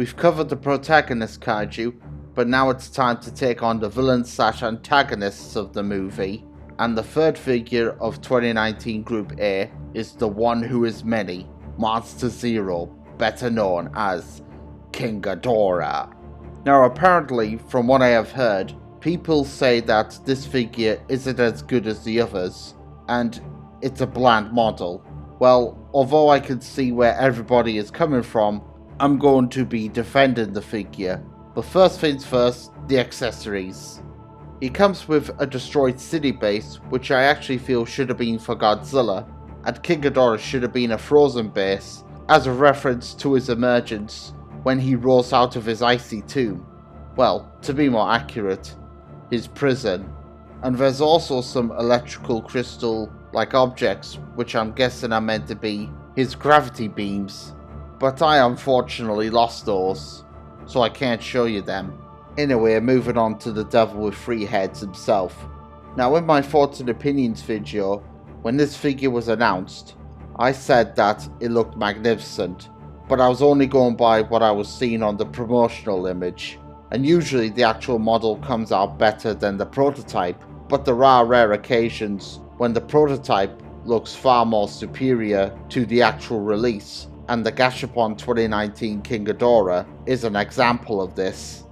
We've covered the protagonist kaiju, but now it's time to take on the villains/antagonists of the movie, and the third figure of 2019 Group A is the one who is many, Monster Zero, better known as KingGhidorah. Now apparently, from what I have heard, people say that this figure isn't as good as the others, and it's a bland model. Well, although I can see where everybody is coming from, I'm going to be defending the figure. But first things first, the accessories. He comes with a destroyed city base, which I actually feel should have been for Godzilla, and KingGhidorah should have been a frozen base, as a reference to his emergence when he rose out of his icy tomb. Well, to be more accurate, his prison. And there's also some electrical crystal-like objects, which I'm guessing are meant to be his gravity beams. But I unfortunately lost those, so I can't show you them. Anyway, moving on to the devil with 3 heads himself. Now in my thoughts and opinions video, when this figure was announced, I said that it looked magnificent, but I was only going by what I was seeing on the promotional image, and usually the actual model comes out better than the prototype, but there are rare occasions when the prototype looks far more superior to the actual release, and the Gashapon 2019 KingGhidorah is an example of this.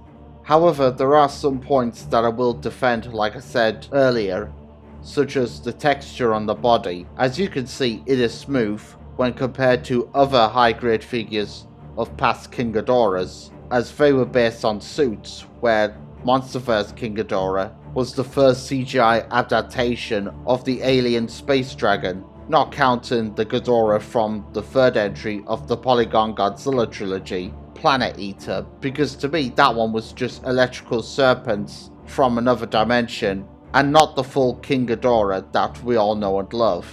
However, there are some points that I will defend, like I said earlier, such as the texture on the body. As you can see, it is smooth when compared to other high-grade figures of past KingGhidorahs, as they were based on suits, where MonsterVerse KingGhidorah was the first CGI adaptation of the alien space dragon, not counting the Ghidorah from the third entry of the Polygon Godzilla trilogy, Planet Eater, because to me that one was just electrical serpents from another dimension, and not the full KingGhidorah that we all know and love.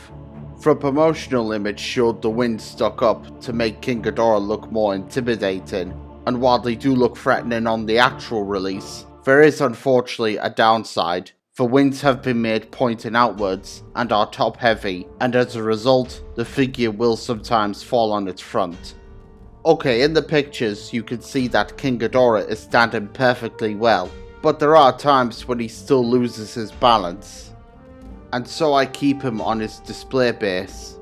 The promotional image showed the wings stuck up to make KingGhidorah look more intimidating, and while they do look threatening on the actual release, there is unfortunately a downside. The wings have been made pointing outwards and are top heavy, and as a result, the figure will sometimes fall on its front. Okay, in the pictures you can see that KingGhidorah is standing perfectly well, but there are times when he still loses his balance, and so I keep him on his display base.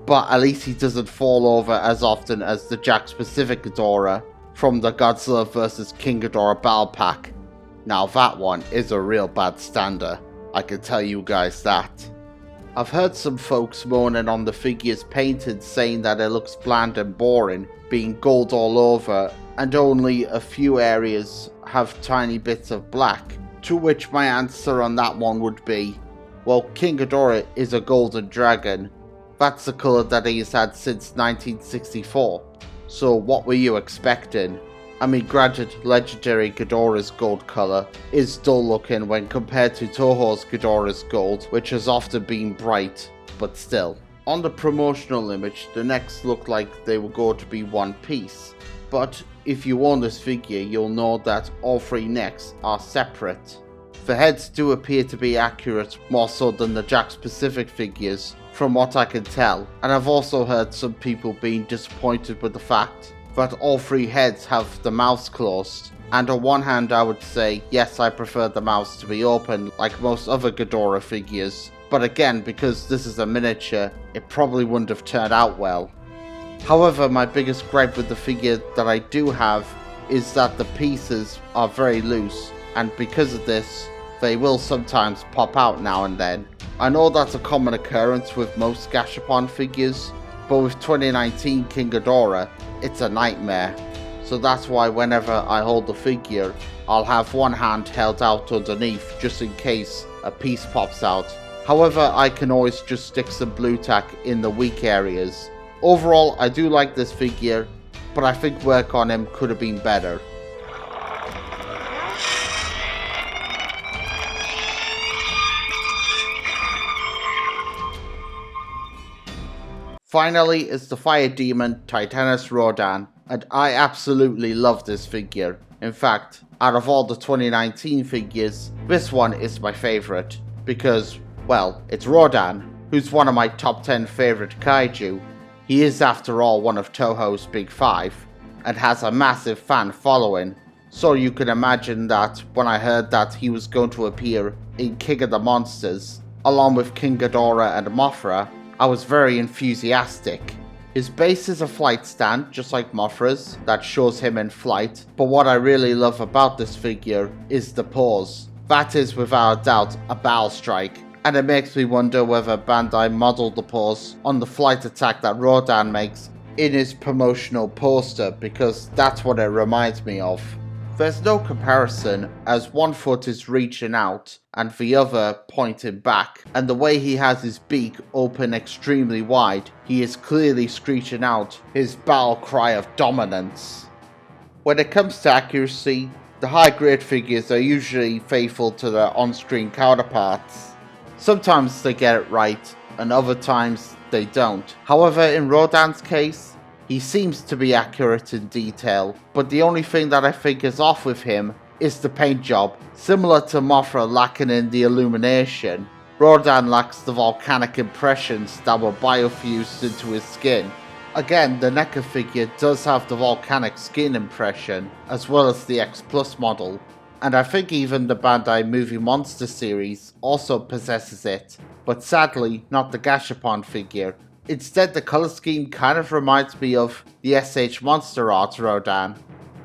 But at least he doesn't fall over as often as the Jakks-Pacific Ghidorah from the Godzilla vs. KingGhidorah Battle Pack. Now that one is a real bad stander, I can tell you guys that. I've heard some folks moaning on the figures painted, saying that it looks bland and boring, being gold all over and only a few areas have tiny bits of black, to which my answer on that one would be, well, KingGhidorah is a golden dragon. That's the colour that he's had since 1964, so what were you expecting? I mean, granted, legendary Ghidorah's gold colour is dull looking when compared to Toho's Ghidorah's gold, which has often been bright, but still. On the promotional image, the necks looked like they were going to be one piece, but if you own this figure, you'll know that all 3 necks are separate. The heads do appear to be accurate, more so than the Jakks-Pacific figures, from what I can tell, and I've also heard some people being disappointed with the fact that all 3 heads have the mouths closed, and on one hand I would say, yes, I prefer the mouths to be open like most other Ghidorah figures, but again, because this is a miniature, it probably wouldn't have turned out well. However, my biggest gripe with the figure that I do have is that the pieces are very loose, and because of this, they will sometimes pop out now and then. I know that's a common occurrence with most Gashapon figures, but with 2019 KingGhidorah, it's a nightmare. So that's why whenever I hold the figure, I'll have one hand held out underneath just in case a piece pops out. However, I can always just stick some blue tack in the weak areas. Overall, I do like this figure, but I think work on him could have been better. Finally is the fire demon Titanus Rodan, and I absolutely love this figure. In fact, out of all the 2019 figures, this one is my favourite, because, well, it's Rodan, who's one of my top 10 favourite kaiju. He is after all one of Toho's big 5, and has a massive fan following. So you can imagine that when I heard that he was going to appear in King of the Monsters, along with King Ghidorah and Mothra, I was very enthusiastic. His base is a flight stand, just like Mothra's, that shows him in flight, but what I really love about this figure is the pose. That is without a doubt a battle strike, and it makes me wonder whether Bandai modelled the pose on the flight attack that Rodan makes in his promotional poster, because that's what it reminds me of. There's no comparison, as one foot is reaching out and the other pointing back, and the way he has his beak open extremely wide, he is clearly screeching out his battle cry of dominance. When it comes to accuracy, the high grade figures are usually faithful to their on-screen counterparts. Sometimes they get it right, and other times they don't. However, in Rodan's case, he seems to be accurate in detail, but the only thing that I think is off with him is the paint job. Similar to Mothra lacking in the illumination, Rodan lacks the volcanic impressions that were biofused into his skin. Again, the NECA figure does have the volcanic skin impression, as well as the X Plus model, and I think even the Bandai Movie Monster series also possesses it, but sadly not the Gashapon figure. Instead, the colour scheme kind of reminds me of the SH Monster Art Rodan,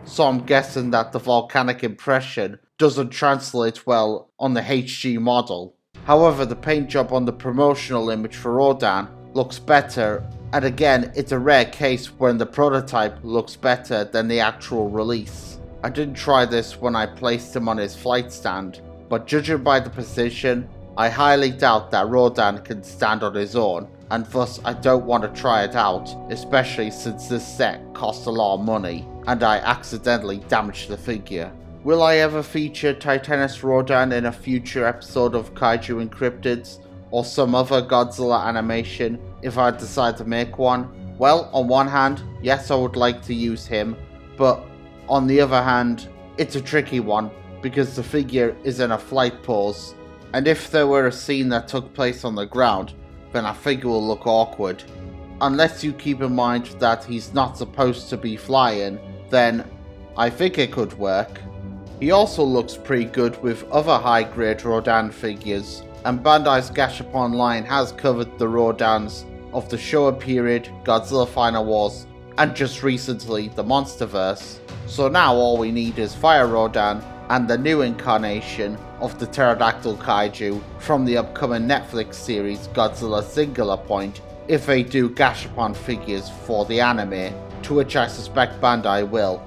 so I'm guessing that the volcanic impression doesn't translate well on the HG model. However, the paint job on the promotional image for Rodan looks better, and again, it's a rare case when the prototype looks better than the actual release. I didn't try this when I placed him on his flight stand, but judging by the position, I highly doubt that Rodan can stand on his own, and thus I don't want to try it out, especially since this set cost a lot of money, and I accidentally damaged the figure. Will I ever feature Titanus Rodan in a future episode of Kaiju Encrypted, or some other Godzilla animation if I decide to make one? Well, on one hand, yes I would like to use him, but on the other hand, it's a tricky one, because the figure is in a flight pose, and if there were a scene that took place on the ground, then I think it will look awkward. Unless you keep in mind that he's not supposed to be flying, then I think it could work. He also looks pretty good with other high-grade Rodan figures, and Bandai's Gashapon line has covered the Rodans of the Showa period, Godzilla Final Wars, and just recently the Monsterverse. So now all we need is Fire Rodan and the new incarnation of the pterodactyl kaiju from the upcoming Netflix series Godzilla Singular Point, if they do Gashapon figures for the anime, to which I suspect Bandai will.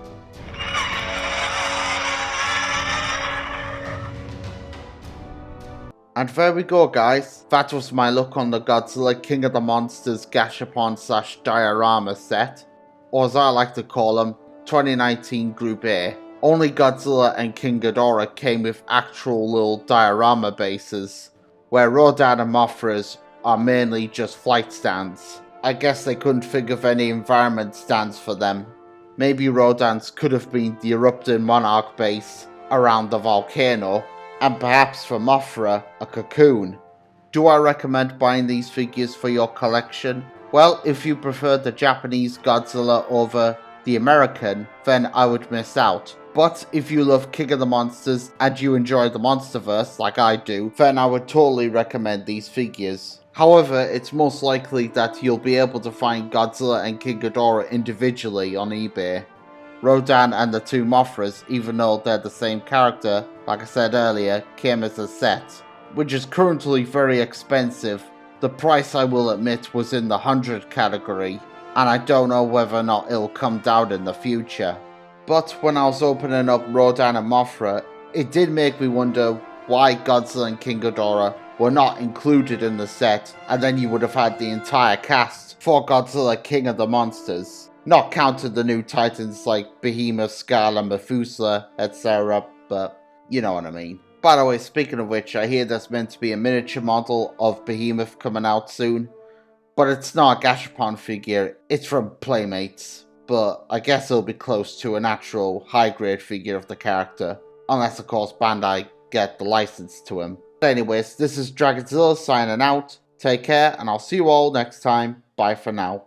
And there we go guys, that was my look on the Godzilla King of the Monsters Gashapon / Diorama set, or as I like to call them, 2019 Group A. Only Godzilla and KingGhidorah came with actual little diorama bases, where Rodan and Mothra's are mainly just flight stands. I guess they couldn't think of any environment stands for them. Maybe Rodan's could have been the erupting monarch base around the volcano, and perhaps for Mothra, a cocoon. Do I recommend buying these figures for your collection? Well, if you prefer the Japanese Godzilla over the American, then I would miss out. But if you love King of the Monsters and you enjoy the Monsterverse like I do, then I would totally recommend these figures. However, it's most likely that you'll be able to find Godzilla and KingGhidorah individually on eBay. Rodan and the two Mothras, even though they're the same character, like I said earlier, came as a set, which is currently very expensive. The price, I will admit, was in the 100 category, and I don't know whether or not it'll come down in the future. But when I was opening up Rodan and Mothra, it did make me wonder why Godzilla and KingGhidorah were not included in the set, and then you would have had the entire cast for Godzilla King of the Monsters. Not counting the new titans like Behemoth, Skala, Methuselah, etc., but you know what I mean. By the way, speaking of which, I hear there's meant to be a miniature model of Behemoth coming out soon, but it's not a Gashapon figure, it's from Playmates. But I guess it'll be close to an actual high-grade figure of the character, unless of course Bandai get the license to him. But anyways, this is Dragonzilla signing out, take care, and I'll see you all next time, bye for now.